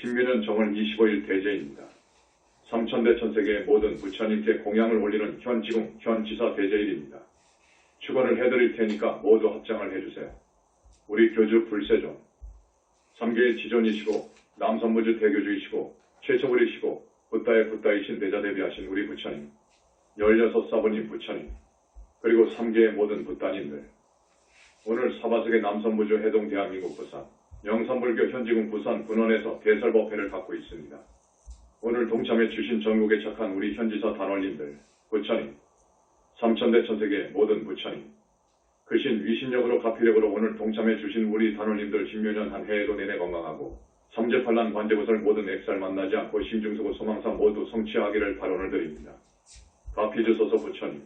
신묘년 정월 25일 대제입니다. 삼천대천세계의 모든 부처님께 공양을 올리는 현지궁 현지사 대제일입니다. 축원을 해드릴 테니까 모두 합장을 해주세요. 우리 교주 불세존, 3계의 지존이시고 남선무주 대교주이시고 최초불이시고 붓다의 붓다이신 대자대비하신 우리 부처님, 16사부님 부처님, 그리고 3계의 모든 붓다님들, 오늘 사바석의 남선무주 해동 대한민국 부산, 영산불교 현지궁 부산 분원에서 대설법회를 갖고 있습니다. 오늘 동참해 주신 전국에 착한 우리 현지사 단원님들, 부처님, 삼천대천세계의 모든 부처님, 그신 위신력으로 가피력으로 오늘 동참해 주신 우리 단원님들 신묘년 한 해에도 내내 건강하고 삼재팔란 관제고설 모든 액살 만나지 않고 심중수고 소망사 모두 성취하기를 발언을 드립니다. 가피주소서 부처님,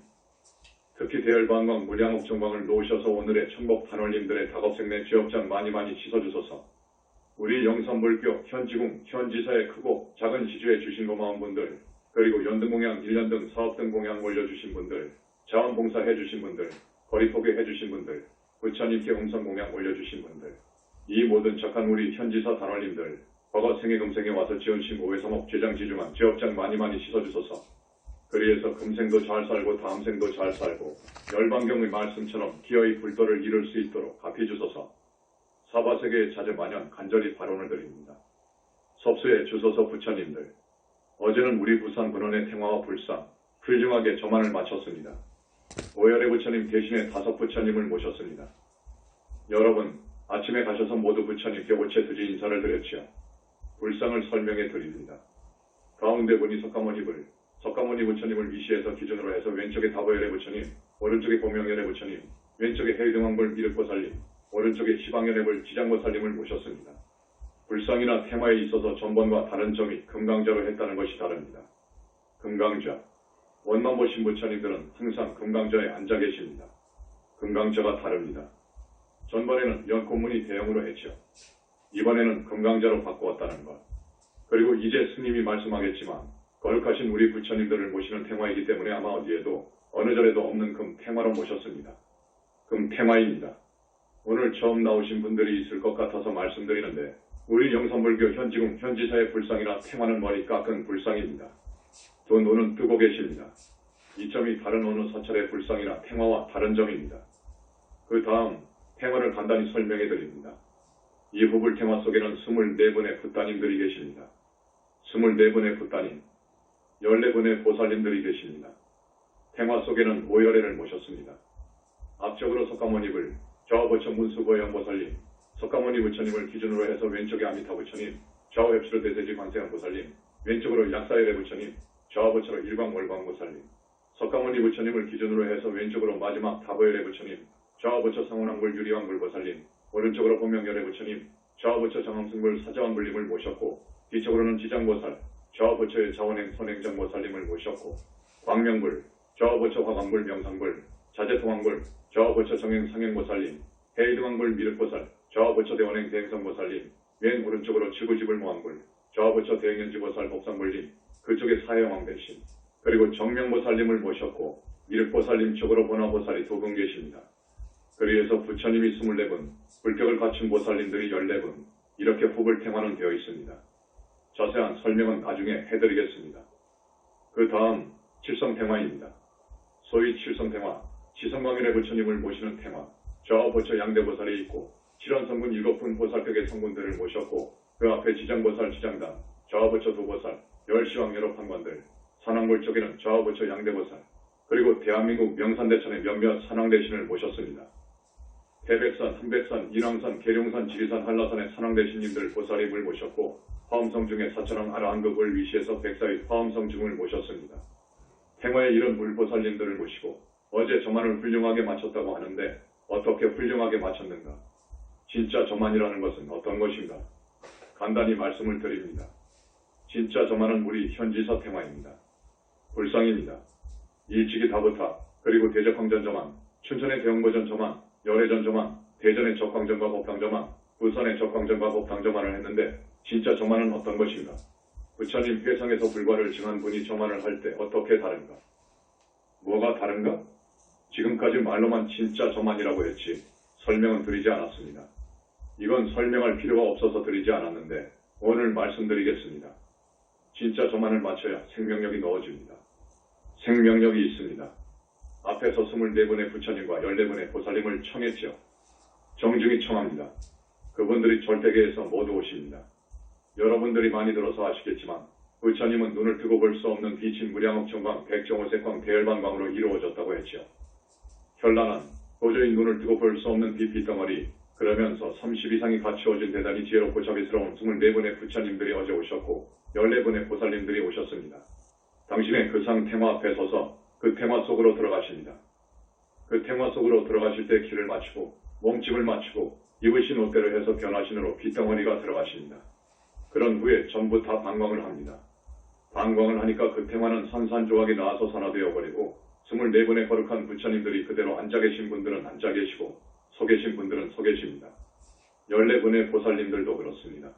특히 대열반광 물량옥정광을 놓으셔서 오늘의 천복 단원님들의 다겁생내 죄업장 많이 씻어주소서. 우리 영산불교 현지궁 현지사의 크고 작은 시주에 주신 고마운 분들, 그리고 연등공양 1년 등 사업 등 공양 올려주신 분들, 자원봉사 해주신 분들, 거리포개 해주신 분들, 부처님께 음성공양 올려주신 분들, 이 모든 착한 우리 현지사 단원님들, 과거 생애 금생에 와서 지은신 오해성업 죄장지중한 죄업장 많이 씻어주소서. 그리해서 금생도 잘 살고 다음생도 잘 살고 열반경의 말씀처럼 기어이 불도를 이룰 수 있도록 갚이주소서. 사바세계의 자제만연 간절히 발언을 드립니다. 섭수의 주소서 부처님들, 어제는 우리 부산 근원의 태화와 불상 훌륭하게 저만을 마쳤습니다. 오열의 부처님 대신에 5 부처님을 모셨습니다. 여러분, 아침에 가셔서 모두 부처님께 오체 드지 인사를 드렸지요. 불상을 설명해 드립니다. 가운데 분이 석가모니 부처님을 위시해서 기준으로 해서 왼쪽에 다보열의 부처님, 오른쪽에 보명열의 부처님, 왼쪽에 해유등왕불 미륵보살님, 오른쪽에 시방열의 지장보살님을 모셨습니다. 불상이나 테마에 있어서 전번과 다른 점이 금강자로 했다는 것이 다릅니다. 금강자, 원만 보신 부처님들은 항상 금강자에 앉아 계십니다. 금강자가 다릅니다. 전번에는 연꽃문이 대형으로 했죠. 이번에는 금강자로 바꾸었다는 것. 그리고 이제 스님이 말씀하겠지만 거룩하신 우리 부처님들을 모시는 테마이기 때문에 아마 어디에도 어느 절에도 없는 금 테마로 모셨습니다. 금 테마입니다. 오늘 처음 나오신 분들이 있을 것 같아서 말씀드리는데 우리 영산불교 현지궁 현지사의 불상이나 테마는 머리 깎은 불상입니다. 두 눈은 뜨고 계십니다. 이 점이 다른 어느 사찰의 불상이나 테마와 다른 점입니다. 그 다음 테마를 간단히 설명해 드립니다. 이 후불 테마 속에는 24분의 붓다님들이 계십니다. 24분의 붓다님, 14분의 보살님들이 계십니다. 테마 속에는 5열애를 모셨습니다. 앞쪽으로 석가모니불, 좌우부처 문수보영보살님, 석가모니 부처님을 기준으로 해서 왼쪽에 아미타 부처님, 좌우 헵시로 대세지 관세음 보살님, 왼쪽으로 약사열의 부처님, 좌우부처로 일광월광보살님, 석가모니 부처님을 기준으로 해서 왼쪽으로 마지막 다보열의 부처님, 좌우부처 상운왕불 유리왕불 보살님, 오른쪽으로 본명열의 부처님, 좌우부처 정엄승불 사자왕불님을 모셨고 뒤쪽으로는 지장보살, 좌우부처의 자원행 선행정보살님을 모셨고 광명불, 좌우부처 화광불 명상불, 자제통왕불, 좌우부처 정행 상행보살님, 해이등왕불 미륵보살, 좌우부처 대원행 대행성보살님, 왼 오른쪽으로 지구지불 모왕불, 좌우부처 대행연지보살 법상불님, 그쪽에 사해왕 대신, 그리고 정명보살님을 모셨고 미륵보살님 쪽으로 본화보살이 2분 계십니다. 그리해서 부처님이 24분, 불격을 갖춘 보살님들이 14분, 이렇게 후불탱화는 되어 있습니다. 자세한 설명은 나중에 해드리겠습니다. 그 다음 칠성탱화입니다. 소위 칠성탱화, 지성광열의 부처님을 모시는 탱화, 좌우부처 양대보살이 있고 7원성분 7분 보살격의 성분들을 모셨고 그 앞에 지장보살 지장단, 좌우부처 두보살, 열시왕 여러 판관들, 산왕불 쪽에는 좌우부처 양대보살, 그리고 대한민국 명산대천의 몇몇 산왕대신을 모셨습니다. 태백산, 한백산, 인왕산, 계룡산, 지리산, 한라산의 산왕대신님들 보살님을 모셨고 화엄성 중에 사천왕 아라한급을 위시해서 백사의 화엄성 중을 모셨습니다. 탱화의 이런 물보살님들을 모시고 어제 저만을 훌륭하게 마쳤다고 하는데 어떻게 훌륭하게 마쳤는가? 진짜 저만이라는 것은 어떤 것인가? 간단히 말씀을 드립니다. 진짜 저만은 우리 현지사 탱화입니다. 불상입니다. 일찍이 다부타, 그리고 대적황전 저만, 춘천의 대형보전 저만, 열애전 저만, 대전의 적황전과 법당 저만, 부산의 적황전과 법당 저만을 했는데 진짜 저만은 어떤 것인가? 부처님 회상에서 불과를 증한 분이 저만을 할 때 어떻게 다른가? 뭐가 다른가? 지금까지 말로만 진짜 저만이라고 했지 설명은 드리지 않았습니다. 이건 설명할 필요가 없어서 드리지 않았는데 오늘 말씀드리겠습니다. 진짜 저만을 맞춰야 생명력이 넣어집니다. 생명력이 있습니다. 앞에서 24분의 부처님과 14분의 보살님을 청했지요. 정중히 청합니다. 그분들이 절대계에서 모두 오십니다. 여러분들이 많이 들어서 아시겠지만 부처님은 눈을 뜨고 볼 수 없는 빛인 무량억천광, 백정오색광, 대열반광으로 이루어졌다고 했지요. 현란한 도저히 눈을 뜨고 볼 수 없는 빛덩어리, 그러면서 30 이상이 갖추어진 대단히 지혜롭고 자비스러운 24분의 부처님들이 어제 오셨고 14분의 보살님들이 오셨습니다. 당신의 그 상 테마 앞에 서서 그 테마 속으로 들어가십니다. 그 테마 속으로 들어가실 때 길을 맞추고 몸집을 맞추고 입으신 옷대로 해서 변화신으로 빛덩어리가 들어가십니다. 그런 후에 전부 다 방광을 합니다. 방광을 하니까 그 테마는 산산조각이 나와서 산화되어 버리고 24분의 거룩한 부처님들이 그대로 앉아 계신 분들은 앉아 계시고 서 계신 분들은 서 계십니다. 14분의 보살님들도 그렇습니다.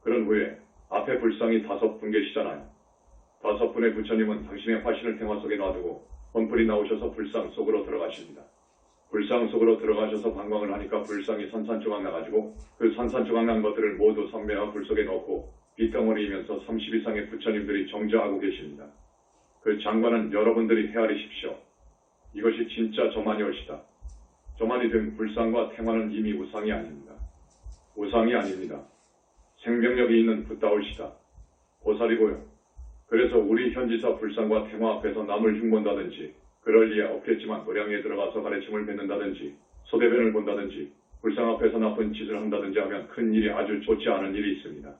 그런 후에 앞에 불상이 5분 계시잖아요. 5분의 부처님은 당신의 화신을 테마 속에 놔두고 번풀이 나오셔서 불상 속으로 들어가십니다. 불상 속으로 들어가셔서 방광을 하니까 불상이 산산조각 나가지고 그 산산조각 난 것들을 모두 선매와 불 속에 넣고 빛덩어리이면서 30 이상의 부처님들이 정저하고 계십니다. 그 장관은 여러분들이 헤아리십시오. 이것이 진짜 저만이 옳시다. 저만이 된 불상과 태만은 이미 우상이 아닙니다. 우상이 아닙니다. 생명력이 있는 붓다올시다. 보살이고요. 그래서 우리 현지사 불상과 태마 앞에서 남을 흉본다든지 그럴 리에 없겠지만 노량에 들어가서 가르침을 뱉는다든지 소대변을 본다든지 불상 앞에서 나쁜 짓을 한다든지 하면 큰 일이 아주 좋지 않은 일이 있습니다.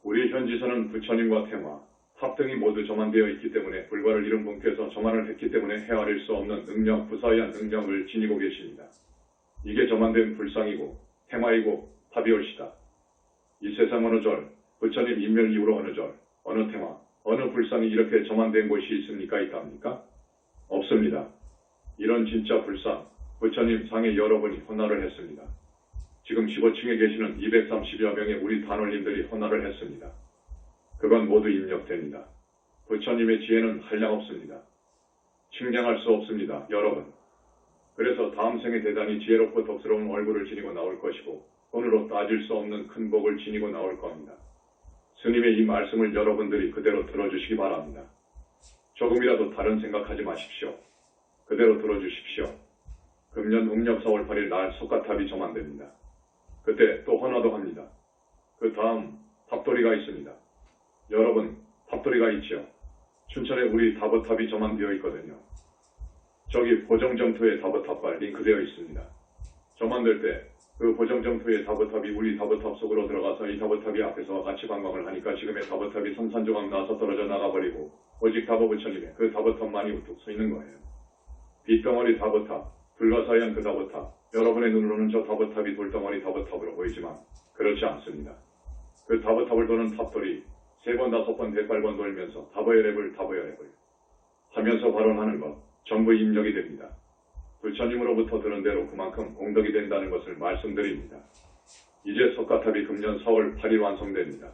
우리 현지사는 부처님과 태마, 탑등이 모두 저만되어 있기 때문에 불과를 이룬 분께서 저만을 했기 때문에 헤아릴 수 없는 능력, 부사위한 능력을 지니고 계십니다. 이게 저만된 불상이고 태마이고 탑이올시다. 이 세상 어느 절, 부처님 인멸 이후로 어느 절, 어느 태마, 어느 불상이 이렇게 저만된 곳이 있습니까? 있답니까? 없습니다. 이런 진짜 불상, 부처님 상에 여러분이 헌화를 했습니다. 지금 15층에 계시는 230여 명의 우리 단원님들이 헌화를 했습니다. 그건 모두 입력됩니다. 부처님의 지혜는 한량없습니다. 측량할 수 없습니다. 여러분. 그래서 다음 생에 대단히 지혜롭고 덕스러운 얼굴을 지니고 나올 것이고 돈으로 따질 수 없는 큰 복을 지니고 나올 겁니다. 스님의 이 말씀을 여러분들이 그대로 들어주시기 바랍니다. 조금이라도 다른 생각하지 마십시오. 그대로 들어주십시오. 금년 음력 4월 8일 날 석가탑이 저만됩니다. 그때 또 헌화도 합니다. 그 다음 탑돌이가 있습니다. 여러분, 탑돌이가 있지요. 춘천에 우리 다보탑이 저만되어 있거든요. 저기 보정정토의 다보탑과 링크되어 있습니다. 저만될 때 그 보정정토의 다보탑이 우리 다보탑 속으로 들어가서 이 다보탑이 앞에서 같이 관광을 하니까 지금의 다보탑이 산산조각 나서 떨어져 나가버리고 오직 다보 부처님의 그 다보탑만이 우뚝 서 있는 거예요. 빛덩어리 다보탑, 불가사의한 그 다보탑, 여러분의 눈으로는 저 다보탑이 돌덩어리 다보탑으로 보이지만 그렇지 않습니다. 그 다보탑을 도는 탑돌이 3번, 5번, 108번 돌면서 다보여랩을 하면서 발언하는 것 전부 입력이 됩니다. 부처님으로부터 들은 대로 그만큼 공덕이 된다는 것을 말씀드립니다. 이제 석가탑이 금년 4월 8일 완성됩니다.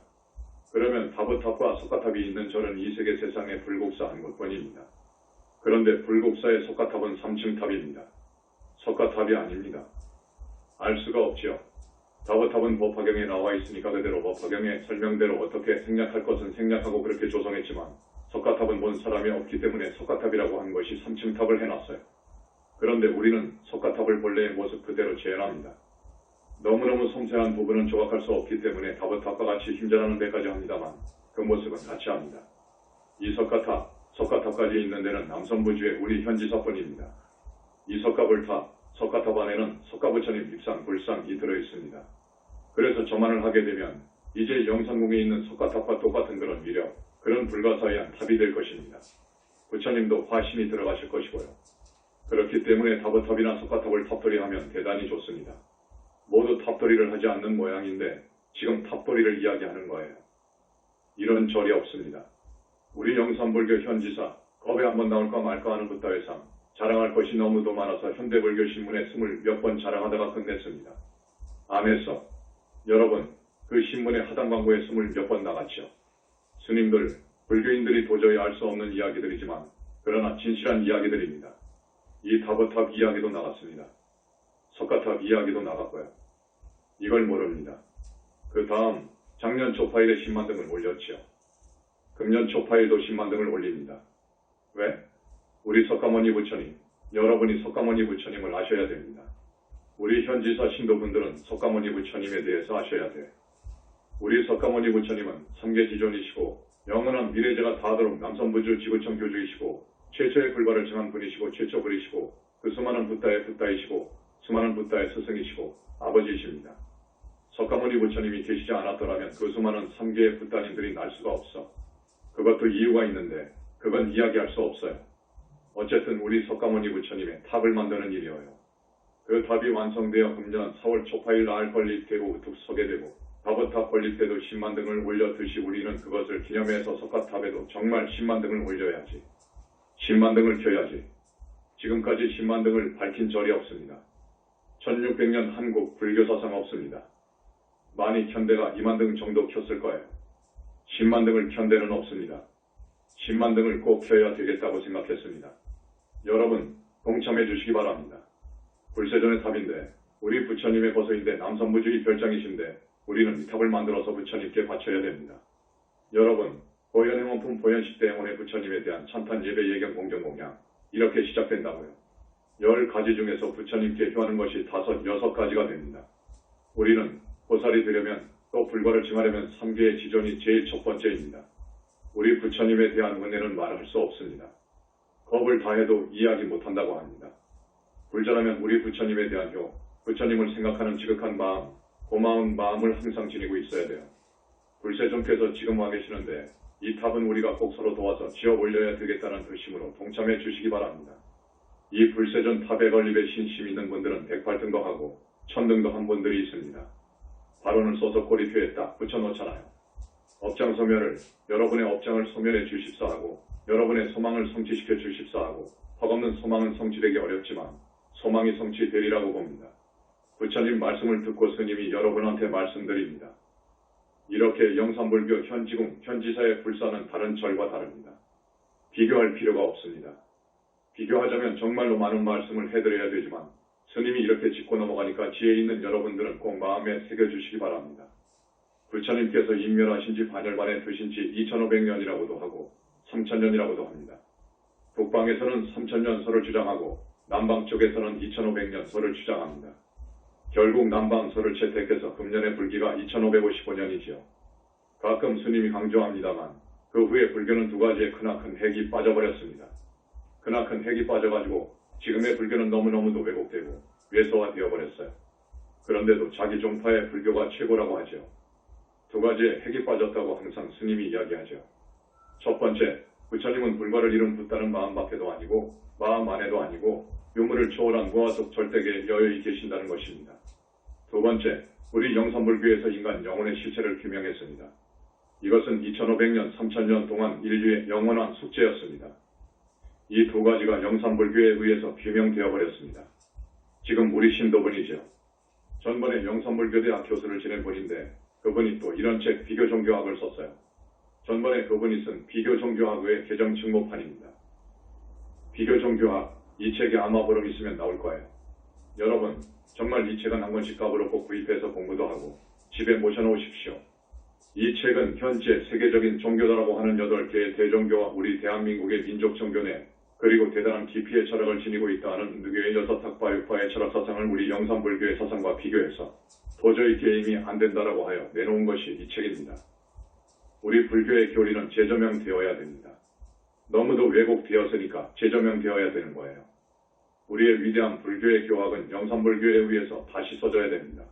그러면 다보탑과 석가탑이 있는 절은 이 세계 세상에 불국사 한 곳뿐입니다. 그런데 불국사의 석가탑은 3층 탑입니다. 석가탑이 아닙니다. 알 수가 없지요. 다보탑은 법화경에 나와 있으니까 그대로 법화경의 설명대로 어떻게 생략할 것은 생략하고 그렇게 조성했지만 석가탑은 본 사람이 없기 때문에 석가탑이라고 한 것이 3층 탑을 해놨어요. 그런데 우리는 석가탑을 본래의 모습 그대로 재현합니다. 너무너무 섬세한 부분은 조각할 수 없기 때문에 다보탑과 같이 힘자라는 데까지 합니다만 그 모습은 같이 합니다. 이 석가탑까지 있는 데는 남선부주의 우리 현지사뿐입니다. 이 석가불탑, 석가탑 안에는 석가부처님 입상, 불상이 들어있습니다. 그래서 저만을 하게 되면 이제 영산궁에 있는 석가탑과 똑같은 그런 위력, 그런 불가사의한 탑이 될 것입니다. 부처님도 화신이 들어가실 것이고요. 그렇기 때문에 다보탑이나 석가탑을 탑돌이하면 대단히 좋습니다. 모두 탑돌이를 하지 않는 모양인데 지금 탑돌이를 이야기하는 거예요. 이런 절이 없습니다. 우리 영산불교 현지사, 겁에 한번 나올까 말까 하는 붓다회상, 자랑할 것이 너무도 많아서 현대불교 신문에 20몇 번 자랑하다가 끝냈습니다. 안 했어. 여러분, 그 신문에 하단 광고에 20몇 번 나갔죠. 스님들, 불교인들이 도저히 알 수 없는 이야기들이지만 그러나 진실한 이야기들입니다. 이 다보탑 이야기도 나갔습니다. 석가탑 이야기도 나갔고요. 이걸 모릅니다. 그 다음 작년 초 파일에 10만 등을 올렸지요. 금년 초 파일도 10만 등을 올립니다. 왜? 우리 석가모니 부처님, 여러분이 석가모니 부처님을 아셔야 됩니다. 우리 현지사 신도분들은 석가모니 부처님에 대해서 아셔야 돼. 우리 석가모니 부처님은 삼계지존이시고 영원한 미래제가 다하도록 남선부주 지구청 교주이시고 최초의 불과를 정한 분이시고 최초 불이시고 그 수많은 붓다의 붓다이시고 수많은 붓다의 스승이시고 아버지이십니다. 석가모니 부처님이 계시지 않았더라면 그 수많은 3개의 붓다님들이 날 수가 없어. 그것도 이유가 있는데 그건 이야기할 수 없어요. 어쨌든 우리 석가모니 부처님의 탑을 만드는 일이어요. 그 탑이 완성되어 금년 4월 초파일 날 건립되고 우뚝 서게 되고 답은 건립 때도 10만 등을 올려듯이 우리는 그것을 기념해서 석가탑에도 정말 10만 등을 올려야지. 10만 등을 켜야지. 지금까지 10만 등을 밝힌 절이 없습니다. 1600년 한국 불교사상 없습니다. 많이 켠 데가 2만 등 정도 켰을 거예요. 10만 등을 켠 데는 없습니다. 10만 등을 꼭 켜야 되겠다고 생각했습니다. 여러분 동참해 주시기 바랍니다. 불세전의 탑인데 우리 부처님의 거소인데 남선부주의 별장이신데 우리는 이 탑을 만들어서 부처님께 바쳐야 됩니다. 여러분 보현행원품 보현식대 행원의 부처님에 대한 찬탄 예배 예경 공경 공양 이렇게 시작된다고요. 10가지 중에서 부처님께 효하는 것이 5, 6가지가 됩니다. 우리는 보살이 되려면 또 불과를 증하려면 3개의 지존이 제일 첫 번째입니다. 우리 부처님에 대한 은혜는 말할 수 없습니다. 겁을 다해도 이해하지 못한다고 합니다. 불자라면 우리 부처님에 대한 효, 부처님을 생각하는 지극한 마음, 고마운 마음을 항상 지니고 있어야 돼요. 불세존께서 지금 와 계시는데 이 탑은 우리가 꼭 서로 도와서 지어 올려야 되겠다는決심으로 동참해 주시기 바랍니다. 이 불세존 탑의 건립에 신심 있는 분들은 108등도 하고 1000등도 한 분들이 있습니다. 바로는 써서 꼬리표에 딱 붙여놓잖아요. 업장 소멸을 여러분의 업장을 소멸해 주십사 하고 여러분의 소망을 성취시켜 주십사 하고 턱없는 소망은 성취되기 어렵지만 소망이 성취되리라고 봅니다. 부처님 말씀을 듣고 스님이 여러분한테 말씀드립니다. 이렇게 영산불교 현지궁, 현지사의 불사는 다른 절과 다릅니다. 비교할 필요가 없습니다. 비교하자면 정말로 많은 말씀을 해드려야 되지만 스님이 이렇게 짚고 넘어가니까 지혜 있는 여러분들은 꼭 마음에 새겨주시기 바랍니다. 부처님께서 인멸하신 지 반열반에 드신 지 2500년이라고도 하고 3000년이라고도 합니다. 북방에서는 3000년설을 주장하고 남방 쪽에서는 2500년설을 주장합니다. 결국 남방설을 채택해서 금년의 불기가 2555년이지요. 가끔 스님이 강조합니다만 그 후에 불교는 2가지의 크나큰 핵이 빠져버렸습니다. 크나큰 핵이 빠져가지고 지금의 불교는 너무너무도 왜곡되고 외소화되어 버렸어요. 그런데도 자기 종파의 불교가 최고라고 하죠. 2가지의 핵이 빠졌다고 항상 스님이 이야기하죠. 첫 번째, 부처님은 불과를 이룬 붓다는 마음밖에도 아니고 마음 안에도 아니고 유물을 초월한 무아속 절대계에 여여히 계신다는 것입니다. 2번째, 우리 영산불교에서 인간 영혼의 실체를 규명했습니다. 이것은 2500년, 3000년 동안 인류의 영원한 숙제였습니다. 이 2가지가 영산불교에 의해서 규명되어 버렸습니다. 지금 우리 신도분이죠. 전번에 영산불교대학 교수를 지낸 분인데 그분이 또 이런 책 비교종교학을 썼어요. 전번에 그분이 쓴 비교종교학의 개정 증모판입니다. 비교종교학, 이 책이 아마 보름 있으면 나올 거예요. 여러분, 정말 이 책은 한 권씩 값으로 꼭 구입해서 공부도 하고 집에 모셔놓으십시오. 이 책은 현재 세계적인 종교다라고 하는 8개의 대종교와 우리 대한민국의 민족종교내 그리고 대단한 깊이의 철학을 지니고 있다는 누교의 6학파 6파의 철학사상을 우리 영산불교의 사상과 비교해서 도저히 게임이 안 된다라고 하여 내놓은 것이 이 책입니다. 우리 불교의 교리는 재조명되어야 됩니다. 너무도 왜곡되었으니까 재조명되어야 되는 거예요. 우리의 위대한 불교의 교학은 영산불교에 의해서 다시 써져야 됩니다.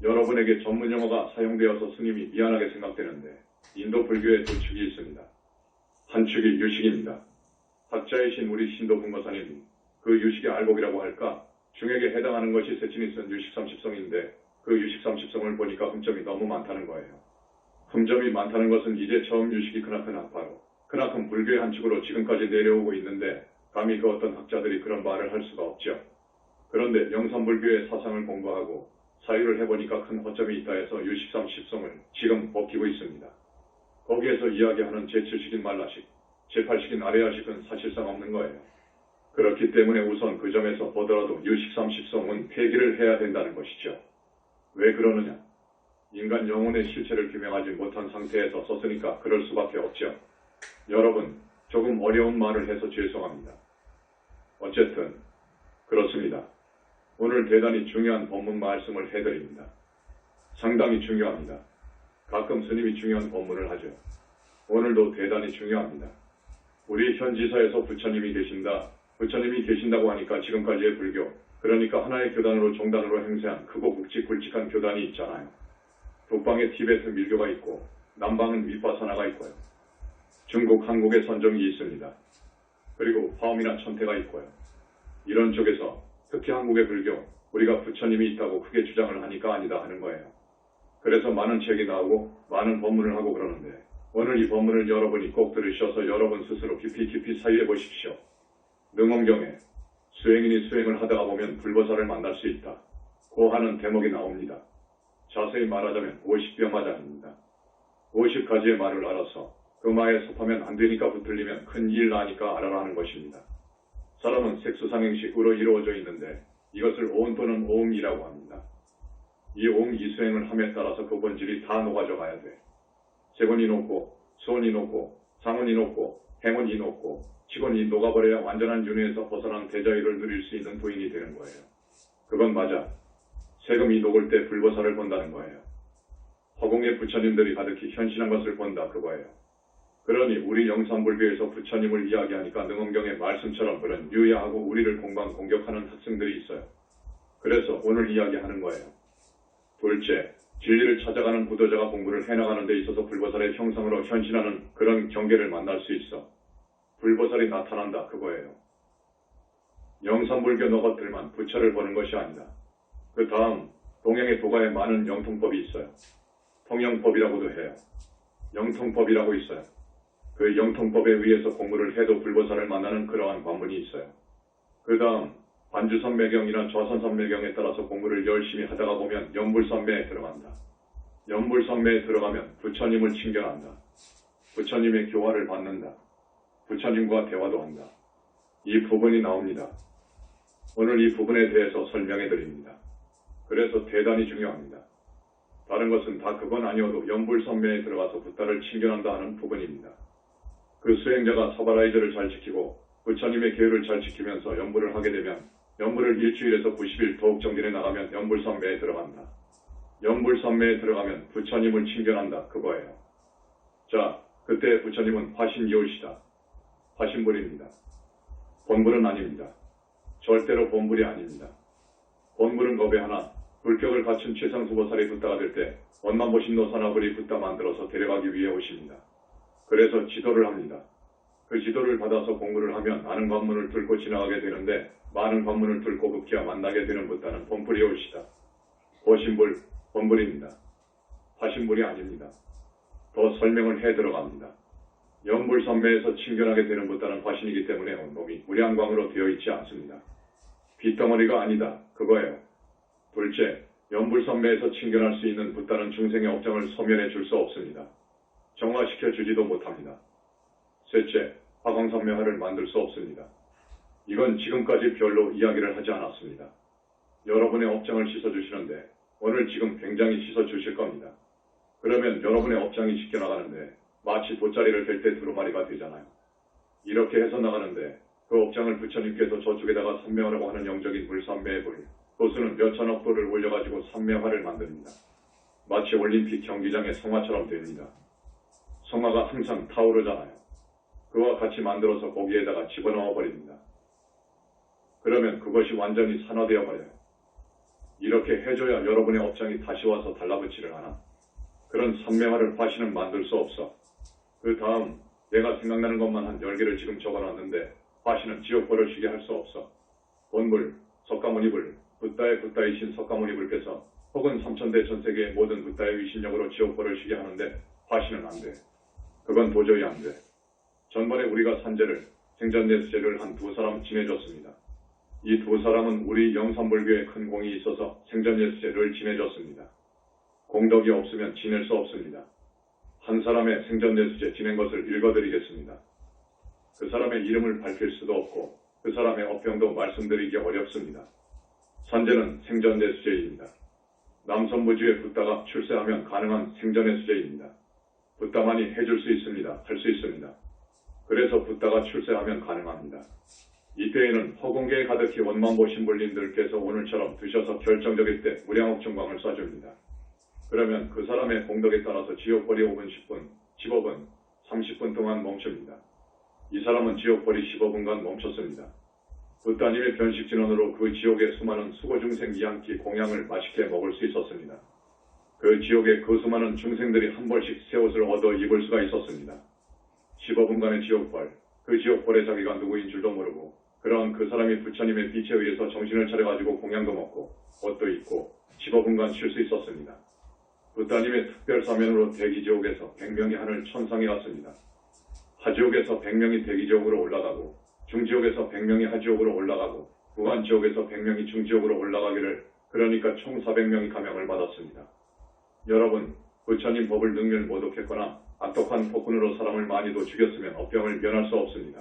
여러분에게 전문 용어가 사용되어서 스님이 미안하게 생각되는데 인도 불교의 2축이 있습니다. 한 축이 유식입니다. 학자이신 우리 신도 분거사님, 그 유식의 알곡이라고 할까? 중액에 해당하는 것이 세친이 쓴 유식 30성인데 그 유식 30성을 보니까 흠점이 너무 많다는 거예요. 흠점이 많다는 것은 이제 처음 유식이 크나큰 학파로 크나큰 불교의 한 축으로 지금까지 내려오고 있는데 감히 그 어떤 학자들이 그런 말을 할 수가 없죠. 그런데 영산불교의 사상을 공부하고 사유를 해보니까 큰 허점이 있다 해서 유식 30성을 지금 벗기고 있습니다. 거기에서 이야기하는 제7식인 말라식, 제8식인 아레아식은 사실상 없는 거예요. 그렇기 때문에 우선 그 점에서 보더라도 유식 30성은 폐기를 해야 된다는 것이죠. 왜 그러느냐? 인간 영혼의 실체를 규명하지 못한 상태에서 썼으니까 그럴 수밖에 없죠. 여러분, 조금 어려운 말을 해서 죄송합니다. 어쨌든 그렇습니다. 오늘 대단히 중요한 본문 말씀을 해드립니다. 상당히 중요합니다. 가끔 스님이 중요한 본문을 하죠. 오늘도 대단히 중요합니다. 우리 현지사에서 부처님이 계신다. 부처님이 계신다고 하니까 지금까지의 불교, 그러니까 하나의 교단으로 종단으로 행세한 크고 굵직굵직한 교단이 있잖아요. 북방에 티베트 밀교가 있고 남방은 윗바사나가 있고요. 중국, 한국에 선정이 있습니다. 그리고 화엄이나 천태가 있고요. 이런 쪽에서 특히 한국의 불교, 우리가 부처님이 있다고 크게 주장을 하니까 아니다 하는 거예요. 그래서 많은 책이 나오고 많은 법문을 하고 그러는데 오늘 이 법문을 여러분이 꼭 들으셔서 여러분 스스로 깊이 사유해 보십시오. 능엄경에 수행인이 수행을 하다가 보면 불보살을 만날 수 있다. 고 하는 대목이 나옵니다. 자세히 말하자면 50병마자입니다. 50가지의 말을 알아서 그 말에 섭하면 안 되니까 붙들리면 큰일 나니까 알아라 하는 것입니다. 사람은 색수상행식으로 이루어져 있는데 이것을 오음 또는 오음이라고 합니다. 이 오음 이수행을 함에 따라서 그 본질이 다 녹아져 가야 돼. 세곤이 녹고 수온이 녹고 상온이 녹고 행온이 녹고 치곤이 녹아버려야 완전한 윤회에서 벗어난 대자유를 누릴 수 있는 부인이 되는 거예요. 그건 맞아. 세금이 녹을 때 불보살을 본다는 거예요. 허공에 부처님들이 가득히 현신한 것을 본다 그거예요. 그러니 우리 영산불교에서 부처님을 이야기하니까 능엄경의 말씀처럼 그런 유야하고 우리를 공격하는 학생들이 있어요. 그래서 오늘 이야기하는 거예요. 둘째, 진리를 찾아가는 부도자가 공부를 해나가는 데 있어서 불보살의 형상으로 현신하는 그런 경계를 만날 수 있어. 불보살이 나타난다 그거예요. 영산불교 너것들만 부처를 보는 것이 아니다. 그 다음 동양의 도가에 많은 영통법이 있어요. 통영법이라고도 해요. 영통법이라고 있어요. 그 영통법에 의해서 공부를 해도 불보살을 만나는 그러한 관문이 있어요. 그 다음 반주선매경이나 좌선선매경에 따라서 공부를 열심히 하다가 보면 연불선매에 들어간다. 연불선매에 들어가면 부처님을 친견한다. 부처님의 교화를 받는다. 부처님과 대화도 한다. 이 부분이 나옵니다. 오늘 이 부분에 대해서 설명해 드립니다. 그래서 대단히 중요합니다. 다른 것은 다 그건 아니어도 연불선매에 들어가서 붓다를 친견한다 하는 부분입니다. 그 수행자가 사바라이저를 잘 지키고 부처님의 계율을 잘 지키면서 연불을 하게 되면 연불을 일주일에서 90일 더욱 정진해 나가면 연불선매에 들어간다. 연불선매에 들어가면 부처님을 친견한다 그거예요. 자, 그때 부처님은 화신이올시다. 화신불입니다. 본불은 아닙니다. 절대로 본불이 아닙니다. 본불은 겁에 하나 불격을 갖춘 최상수보살이 붓다가 될 때 원만 보신 노사나불이 붓다 만들어서 데려가기 위해 오십니다. 그래서 지도를 합니다. 그 지도를 받아서 공부를 하면 많은 관문을 뚫고 지나가게 되는데 많은 관문을 뚫고 급기야 만나게 되는 붓다는 본불이 올시다. 고신불, 본불입니다. 화신불이 아닙니다. 더 설명을 해 들어갑니다. 연불선매에서 친견하게 되는 붓다는 화신이기 때문에 온몸이 무량광으로 되어 있지 않습니다. 빗덩어리가 아니다. 그거예요. 둘째, 연불선매에서 친견할 수 있는 붓다는 중생의 업장을 소멸해 줄 수 없습니다. 정화시켜 주지도 못합니다. 셋째, 화광선명화를 만들 수 없습니다. 이건 지금까지 별로 이야기를 하지 않았습니다. 여러분의 업장을 씻어주시는데 오늘 지금 굉장히 씻어주실 겁니다. 그러면 여러분의 업장이 씻겨나가는데 마치 돗자리를 댈 때 두루마리가 되잖아요. 이렇게 해서 나가는데 그 업장을 부처님께서 저쪽에다가 선명하라고 하는 영적인 불선매의 불, 도수는 몇천억 도를 올려가지고 선명화를 만듭니다. 마치 올림픽 경기장의 성화처럼 됩니다. 성화가 항상 타오르잖아요. 그와 같이 만들어서 거기에다가 집어넣어 버립니다. 그러면 그것이 완전히 산화되어 버려요. 이렇게 해줘야 여러분의 업장이 다시 와서 달라붙지를 않아. 그런 선명화를 화신은 만들 수 없어. 그 다음 내가 생각나는 것만 한 10개를 지금 적어놨는데 화신은 지옥벌을 쉬게 할 수 없어. 본불, 석가모니불, 붓다의 붓다이신 석가모니불께서 혹은 삼천대 전세계의 모든 붓다의 위신력으로 지옥벌을 쉬게 하는데 화신은 안 돼. 그건 도저히 안 돼. 전번에 우리가 산제를, 생전예수제를 한 두 사람 지내줬습니다. 이 두 사람은 우리 영산불교에 큰 공이 있어서 생전예수제를 지내줬습니다. 공덕이 없으면 지낼 수 없습니다. 한 사람의 생전예수제 지낸 것을 읽어드리겠습니다. 그 사람의 이름을 밝힐 수도 없고 그 사람의 업병도 말씀드리기 어렵습니다. 산제는 생전예수제입니다. 남선부지에 붓다가 출세하면 가능한 생전의 수제입니다. 붓다만이 해줄 수 있습니다. 할 수 있습니다. 그래서 붓다가 출세하면 가능합니다. 이때에는 허공계에 가득히 원만보 신불님들께서 오늘처럼 드셔서 결정적일 때 무량억 중광을 쏴줍니다. 그러면 그 사람의 공덕에 따라서 지옥벌이 5분 10분, 15분, 30분 동안 멈춥니다. 이 사람은 지옥벌이 15분간 멈췄습니다. 붓다님의 변식 진원으로 그 지옥의 수많은 수고중생 이한끼 공양을 맛있게 먹을 수 있었습니다. 그 지옥의 그 수많은 중생들이 한 벌씩 새 옷을 얻어 입을 수가 있었습니다. 15분간의 지옥벌, 그 지옥벌의 자기가 누구인 줄도 모르고 그러한 그 사람이 부처님의 빛에 의해서 정신을 차려가지고 공양도 먹고 옷도 입고 15분간 쉴 수 있었습니다. 붓다님의 특별 사면으로 대기지옥에서 100명이 하늘 천상에 갔습니다. 하지옥에서 100명이 대기지옥으로 올라가고 중지옥에서 100명이 하지옥으로 올라가고 무한지옥에서 100명이 중지옥으로 올라가기를 그러니까 총 400명이 감형을 받았습니다. 여러분, 부처님 법을 능멸 모독했거나 악독한 폭군으로 사람을 많이도 죽였으면 업병을 면할 수 없습니다.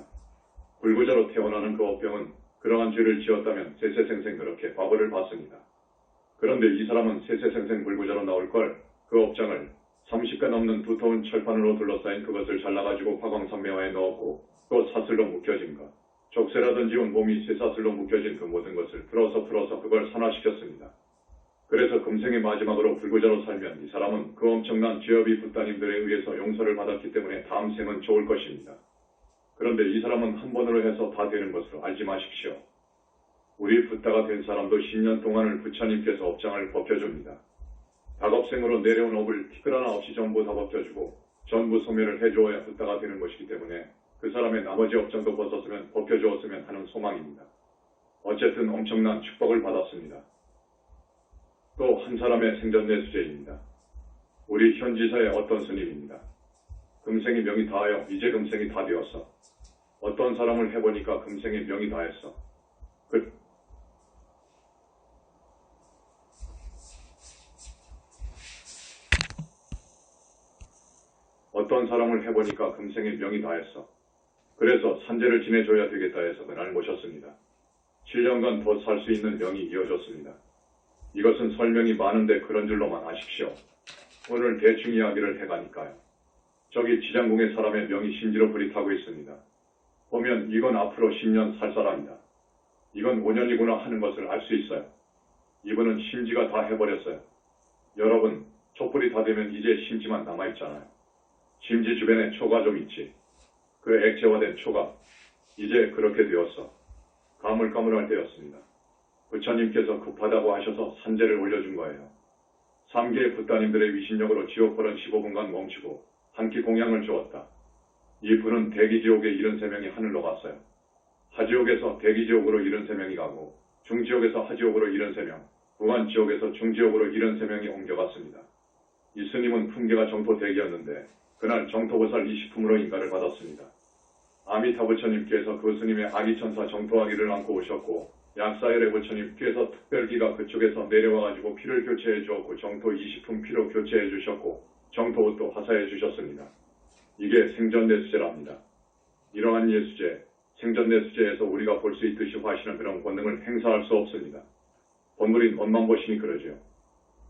불구자로 태어나는 그 업병은 그러한 죄를 지었다면 세세생생 그렇게 과보를 받습니다. 그런데 이 사람은 세세생생 불구자로 나올 걸 그 업장을 30배 넘는 두터운 철판으로 둘러싸인 그것을 잘라가지고 화광산매화에 넣었고 또 사슬로 묶여진 것, 족쇄라든지 온몸이 쇠사슬로 묶여진 그 모든 것을 풀어서 그걸 산화시켰습니다. 그래서 금생의 마지막으로 불구자로 살면 이 사람은 그 엄청난 죄업이 붓다님들에 의해서 용서를 받았기 때문에 다음 생은 좋을 것입니다. 그런데 이 사람은 한 번으로 해서 다 되는 것으로 알지 마십시오. 우리 붓다가 된 사람도 10년 동안을 부처님께서 업장을 벗겨줍니다. 다겁생으로 내려온 업을 티끌 하나 없이 전부 다 벗겨주고 전부 소멸을 해주어야 붓다가 되는 것이기 때문에 그 사람의 나머지 업장도 벗겨주었으면 하는 소망입니다. 어쨌든 엄청난 축복을 받았습니다. 또 한 사람의 생전내수제입니다. 우리 현지사의 어떤 스님입니다. 금생이 명이 다하여 이제 금생이 다 되었어. 어떤 사람을 해보니까 금생이 명이 다했어. 어떤 사람을 해보니까 금생의 명이 다했어. 그래서 산재를 지내줘야 되겠다 해서 그날 모셨습니다. 7년간 더 살 수 있는 명이 이어졌습니다. 이것은 설명이 많은데 그런 줄로만 아십시오. 오늘 대충 이야기를 해가니까요. 저기 지장궁의 사람의 명이 심지로 불이 타고 있습니다. 보면 이건 앞으로 10년 살 사람이다. 이건 5년이구나 하는 것을 알 수 있어요. 이분은 심지가 다 해버렸어요. 여러분, 촛불이 다 되면 이제 심지만 남아있잖아요. 심지 주변에 초가 좀 있지. 그 액체화된 초가 이제 그렇게 되었어. 가물가물할 때였습니다. 부처님께서 급하다고 하셔서 산재를 올려준 거예요. 3개의 붓다님들의 위신력으로 지옥불은 15분간 멈추고 한 끼 공양을 주었다. 이 불은 대기지옥의 73명이 하늘로 갔어요. 하지옥에서 대기지옥으로 73명이 가고 중지옥에서 하지옥으로 73명, 무한지옥에서 중지옥으로 73명이 옮겨갔습니다. 이 스님은 품계가 정토대기였는데 그날 정토보살 20품으로 인가를 받았습니다. 아미타 부처님께서 그 스님의 아기천사 정토아기를 안고 오셨고 약사열의 부처님께서 특별기가 그쪽에서 내려와가지고 피를 교체해 주었고 정토 20품 피로 교체해 주셨고 정토 옷도 화사해 주셨습니다. 이게 생전내수제랍니다. 이러한 예수제, 생전내수제에서 우리가 볼 수 있듯이 화시는 그런 권능을 행사할 수 없습니다. 본물인 원만보신이 그러죠.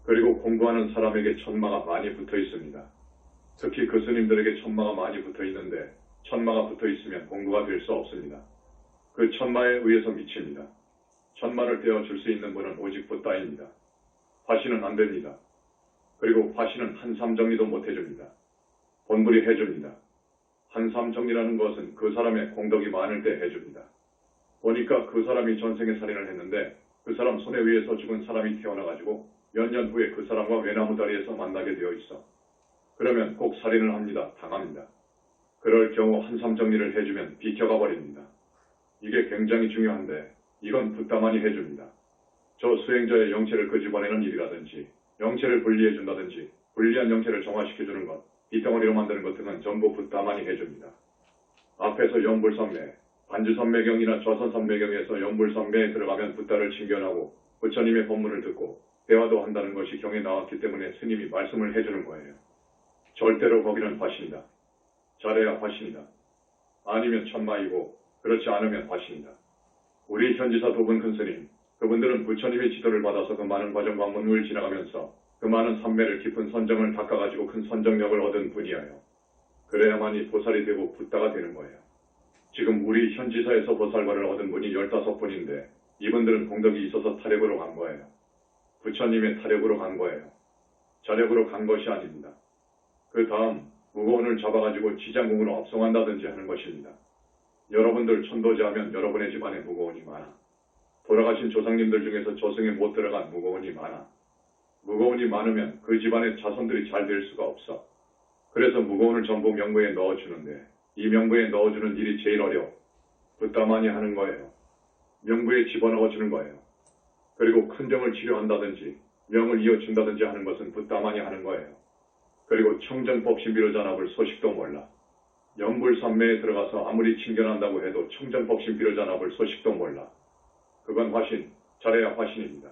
그리고 공부하는 사람에게 천마가 많이 붙어 있습니다. 특히 그 스님들에게 천마가 많이 붙어 있는데 천마가 붙어 있으면 공부가 될 수 없습니다. 그 천마에 의해서 미칩니다. 천마를 떼어줄 수 있는 분은 오직 붓다입니다. 화시는 안 됩니다. 그리고 화시는 한삼정리도 못 해줍니다. 본불이 해줍니다. 한삼정리라는 것은 그 사람의 공덕이 많을 때 해줍니다. 보니까 그 사람이 전생에 살인을 했는데 그 사람 손에 의해서 죽은 사람이 태어나가지고 몇 년 후에 그 사람과 외나무 다리에서 만나게 되어 있어. 그러면 꼭 살인을 합니다. 당합니다. 그럴 경우 한삼정리를 해주면 비켜가 버립니다. 이게 굉장히 중요한데 이건 붓다만이 해줍니다. 저 수행자의 영체를 끄집어내는 일이라든지 영체를 분리해준다든지 분리한 영체를 정화시켜주는 것, 빗덩어리로 만드는 것 등은 전부 붓다만이 해줍니다. 앞에서 영불선매, 반주선매경이나 좌선선매경에서 영불선매에 들어가면 붓다를 칭견하고 부처님의 법문을 듣고 대화도 한다는 것이 경에 나왔기 때문에 스님이 말씀을 해주는 거예요. 절대로 거기는 화신이다. 잘해야 화신이다. 아니면 천마이고 그렇지 않으면 화신이다. 우리 현지사 두 분 큰 스님, 그분들은 부처님의 지도를 받아서 그 많은 과정과 문을 지나가면서 그 많은 산매를 깊은 선정을 닦아가지고 큰 선정력을 얻은 분이에요. 그래야만이 보살이 되고 붓다가 되는 거예요. 지금 우리 현지사에서 보살과를 얻은 분이 15분인데 이분들은 공덕이 있어서 타력으로 간 거예요. 부처님의 타력으로 간 거예요. 자력으로 간 것이 아닙니다. 그 다음 무거운을 잡아가지고 지장궁으로 업송한다든지 하는 것입니다. 여러분들 천도제 하면 여러분의 집안에 무거운이 많아. 돌아가신 조상님들 중에서 저승에 못 들어간 무거운이 많아. 무거운이 많으면 그 집안의 자손들이 잘 될 수가 없어. 그래서 무거운을 전부 명부에 넣어주는데 이 명부에 넣어주는 일이 제일 어려워. 붓다만이 하는 거예요. 명부에 집어넣어주는 거예요. 그리고 큰 병을 치료한다든지 명을 이어준다든지 하는 것은 붓다만이 하는 거예요. 그리고 청정법 신비로잔압을 소식도 몰라. 영불산매에 들어가서 아무리 칭견한다고 해도 청정법 신비로잔압을 소식도 몰라. 그건 화신, 잘해야 화신입니다.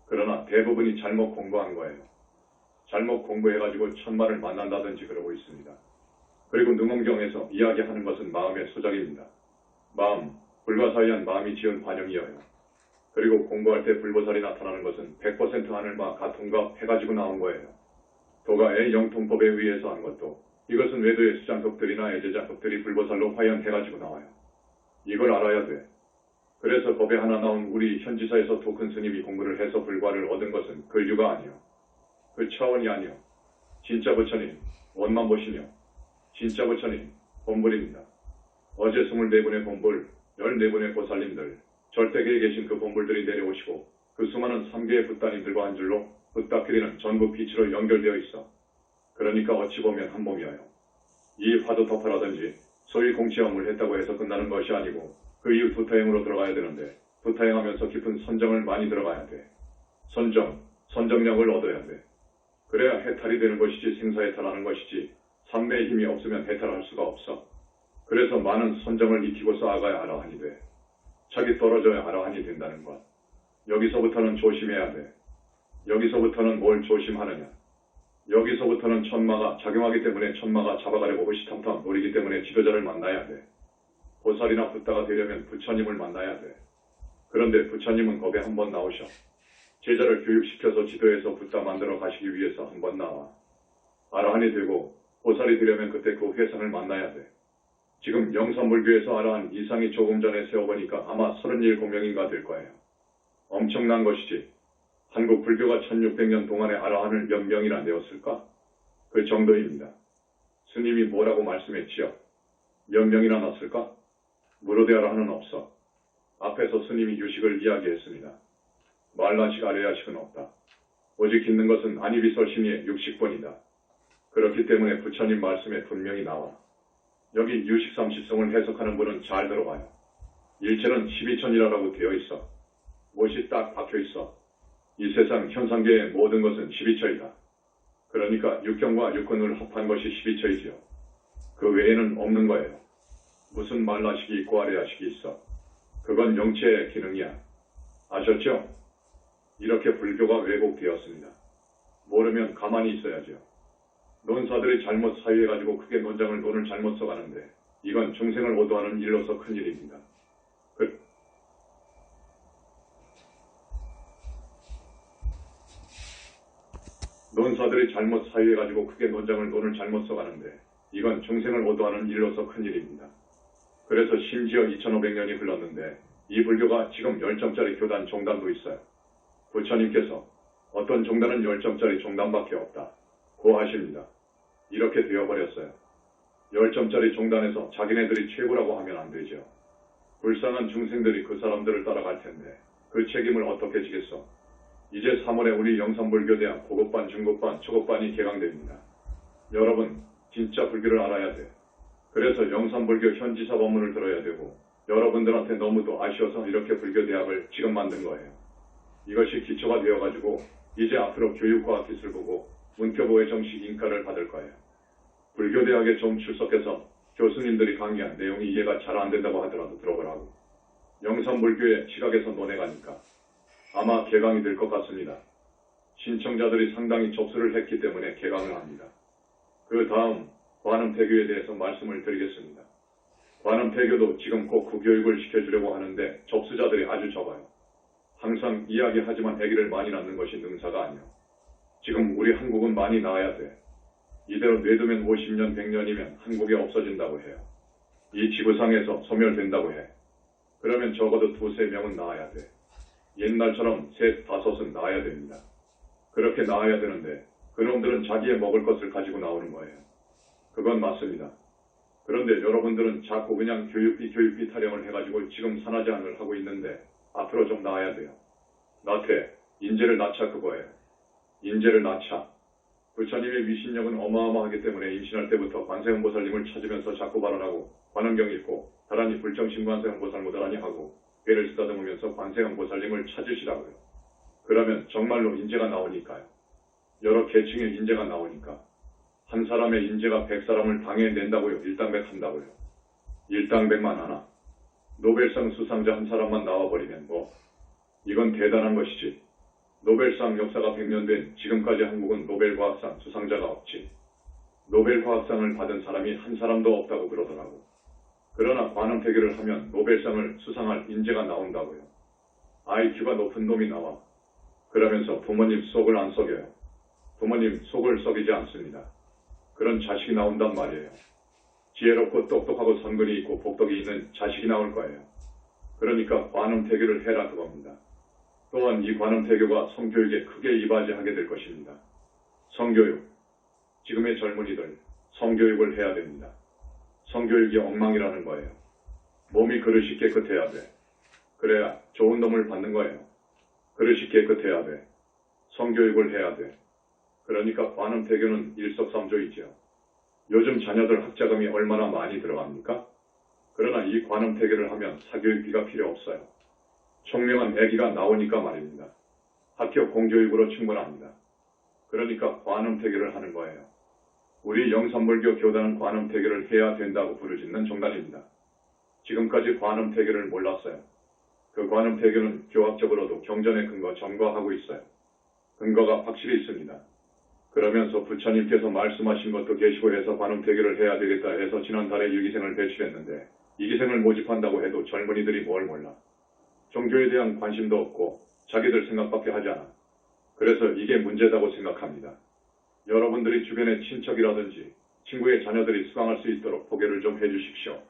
그러나 대부분이 잘못 공부한 거예요. 잘못 공부해가지고 천마를 만난다든지 그러고 있습니다. 그리고 능엄경에서 이야기하는 것은 마음의 소작입니다. 마음, 불가사의한 마음이 지은 환영이어요. 그리고 공부할 때 불보살이 나타나는 것은 100% 하늘과 같은가 해가지고 나온 거예요. 도가의 영통법에 의해서 한 것도 이것은 외도의 수장급들이나 애제장급들이 불보살로 화연해가지고 나와요. 이걸 알아야 돼. 그래서 법에 하나 나온 우리 현지사에서 두 큰 스님이 공부를 해서 불과를 얻은 것은 근류가 아니요. 그 차원이 아니요. 진짜 부처님, 원만 보시며 진짜 부처님, 본불입니다. 어제 24분의 본불, 14분의 보살님들, 절대계에 계신 그 본불들이 내려오시고 그 수많은 3개의 붓다님들과 한 줄로 붓다끼리는 전부 빛으로 연결되어 있어. 그러니까 어찌 보면 한 몸이어요. 이 화두 덮어라든지 소위 공치험을 했다고 해서 끝나는 것이 아니고 그 이후 부타행으로 들어가야 되는데 부타행하면서 깊은 선정을 많이 들어가야 돼. 선정력을 얻어야 돼. 그래야 해탈이 되는 것이지 생사해탈하는 것이지 삼매의 힘이 없으면 해탈할 수가 없어. 그래서 많은 선정을 익히고서 아가야 아라한이 돼. 자기 떨어져야 아라한이 된다는 것. 여기서부터는 조심해야 돼. 여기서부터는 뭘 조심하느냐. 여기서부터는 천마가 작용하기 때문에 천마가 잡아가려고 호시탐탐 노리기 때문에 지도자를 만나야 돼. 보살이나 붓다가 되려면 부처님을 만나야 돼. 그런데 부처님은 겁에 한번 나오셔. 제자를 교육시켜서 지도해서 붓다 만들어 가시기 위해서 한번 나와. 아라한이 되고 보살이 되려면 그때 그 회상을 만나야 돼. 지금 영산불교에서 아라한 이상이 조금 전에 세어보니까 아마 37공명인가 될 거예요. 엄청난 것이지. 한국 불교가 1600년 동안에 아라한을 몇 명이나 내었을까? 그 정도입니다. 스님이 뭐라고 말씀했지요? 몇 명이나 났을까? 무로대 아라한은 없어. 앞에서 스님이 유식을 이야기했습니다. 말라식 아래야식은 없다. 오직 있는 것은 안이비설신의 60번이다. 그렇기 때문에 부처님 말씀에 분명히 나와. 여기 유식 30성을 해석하는 분은 잘 들어봐요. 일체는 12천이라고 되어 있어. 못이 딱 박혀 있어. 이 세상 현상계의 모든 것은 12처이다. 그러니까 육경과 육근을 합한 것이 12처이지요. 그 외에는 없는 거예요. 무슨 말라식이 있고 아래야식이 있어. 그건 영체의 기능이야. 아셨죠? 이렇게 불교가 왜곡되었습니다. 모르면 가만히 있어야죠. 논사들이 잘못 사유해가지고 크게 논장을 돈을 잘못 써가는데 이건 중생을 오도하는 일로서 큰일입니다. 논사들이 잘못 사유해가지고 크게 논장을 돈을 잘못 써가는데 이건 중생을 오도하는 일로서 큰일입니다. 그래서 심지어 2500년이 흘렀는데 이 불교가 지금 10점짜리 교단 종단도 있어요. 부처님께서 어떤 종단은 10점짜리 종단밖에 없다. 고 하십니다. 이렇게 되어버렸어요. 10점짜리 종단에서 자기네들이 최고라고 하면 안 되죠. 불쌍한 중생들이 그 사람들을 따라갈 텐데 그 책임을 어떻게 지겠어. 이제 3월에 우리 영산불교대학 고급반, 중급반, 초급반이 개강됩니다. 여러분, 진짜 불교를 알아야 돼. 그래서 영산불교 현지사 법문을 들어야 되고 여러분들한테 너무도 아쉬워서 이렇게 불교대학을 지금 만든 거예요. 이것이 기초가 되어가지고 이제 앞으로 교육과학 기술부고 문교부의 정식 인가를 받을 거예요. 불교대학에 좀 출석해서 교수님들이 강의한 내용이 이해가 잘 안 된다고 하더라도 들어보라고. 영산불교의 시각에서 논해가니까 아마 개강이 될 것 같습니다. 신청자들이 상당히 접수를 했기 때문에 개강을 합니다. 그 다음 관음태교에 대해서 말씀을 드리겠습니다. 관음태교도 지금 꼭 구교육을 시켜주려고 하는데 접수자들이 아주 적어요. 항상 이야기하지만 아기를 많이 낳는 것이 능사가 아니오. 지금 우리 한국은 많이 낳아야 돼. 이대로 뇌두면 50년, 100년이면 한국이 없어진다고 해요. 이 지구상에서 소멸된다고 해. 그러면 적어도 2~3명은 낳아야 돼. 옛날처럼 3~5은 낳아야 됩니다. 그렇게 낳아야 되는데 그놈들은 자기의 먹을 것을 가지고 나오는 거예요. 그건 맞습니다. 그런데 여러분들은 자꾸 그냥 교육비 타령을 해가지고 지금 산화제한을 하고 있는데 앞으로 좀 나아야 돼요. 나태, 인재를 낳자 그거예요. 인재를 낳자. 부처님의 위신력은 어마어마하기 때문에 임신할 때부터 관세음보살님을 찾으면서 자꾸 발언하고 관음경 읽고 다란히 불정신 관세음보살모 다란히 하고 배를 쓰다듬으면서 관세음보살님을 찾으시라고요. 그러면 정말로 인재가 나오니까요. 여러 계층의 인재가 나오니까. 한 사람의 인재가 100사람을 당해낸다고요. 일당백한다고요. 일당백만 하나. 노벨상 수상자 한 사람만 나와버리면 이건 대단한 것이지. 노벨상 역사가 100년 된 지금까지 한국은 노벨과학상 수상자가 없지. 노벨과학상을 받은 사람이 한 사람도 없다고 그러더라고. 그러나 관음태교를 하면 노벨상을 수상할 인재가 나온다고요. IQ가 높은 놈이 나와. 그러면서 부모님 속을 안 썩여요. 부모님 속을 썩이지 않습니다. 그런 자식이 나온단 말이에요. 지혜롭고 똑똑하고 선근이 있고 복덕이 있는 자식이 나올 거예요. 그러니까 관음태교를 해라 그겁니다. 또한 이 관음태교가 성교육에 크게 이바지하게 될 것입니다. 성교육. 지금의 젊은이들 성교육을 해야 됩니다. 성교육이 엉망이라는 거예요. 몸이 그릇이 깨끗해야 돼. 그래야 좋은 놈을 받는 거예요. 그릇이 깨끗해야 돼. 성교육을 해야 돼. 그러니까 관음태교는 일석삼조이지요. 요즘 자녀들 학자금이 얼마나 많이 들어갑니까? 그러나 이 관음태교를 하면 사교육비가 필요 없어요. 총명한 아기가 나오니까 말입니다. 학교 공교육으로 충분합니다. 그러니까 관음태교를 하는 거예요. 우리 영산불교 교단은 관음태교를 해야 된다고 부르짖는 종단입니다. 지금까지 관음태교를 몰랐어요. 그 관음태교는 교학적으로도 경전의 근거 점거하고 있어요. 근거가 확실히 있습니다. 그러면서 부처님께서 말씀하신 것도 계시고 해서 관음태교를 해야 되겠다 해서 지난달에 일기생을 배출했는데 이기생을 모집한다고 해도 젊은이들이 뭘 몰라. 종교에 대한 관심도 없고 자기들 생각밖에 하지 않아. 그래서 이게 문제다고 생각합니다. 여러분들이 주변의 친척이라든지 친구의 자녀들이 수강할 수 있도록 소개를 좀 해주십시오.